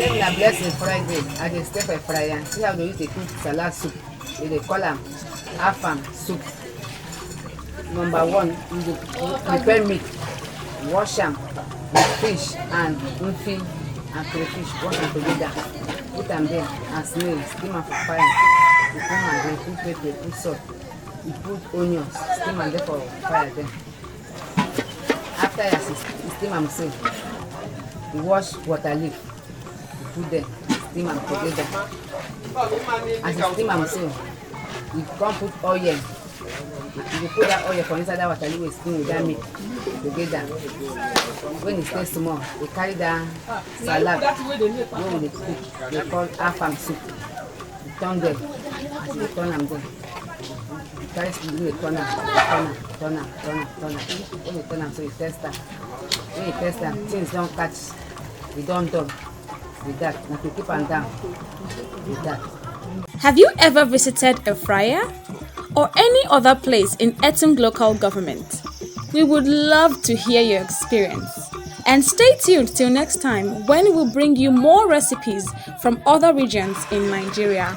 name na blessing Friday. I dey stay for Effraya. See how they use to cook salad soup. They call am Afang Soup. Number one, you dey prepare meat, wash am with fish and nfi and crayfish. Wash am together. Put am there and snail. Steam am for fire. You put am there, put pepper, put salt. You put onions. Steam am there for fire then. After you steam am so, you wash water leaf. You put there, steam am together. As you steam am so, you come put oil. You put that oil for inside that water leaf wey steam with that meat together. When it stays small, you carry that salad wey we dey cook. They call Afang Soup. You turn them. As you turn am there, you carry spoon dey turn am. When you turn am so you test am. When you test am, things don catch. You don done with that. Na to keep am down with that. Have you ever visited Effraya or any other place in ETUNG local government? We would love to hear your experience. And stay tuned till next time when we'll bring you more recipes from other regions in Nigeria.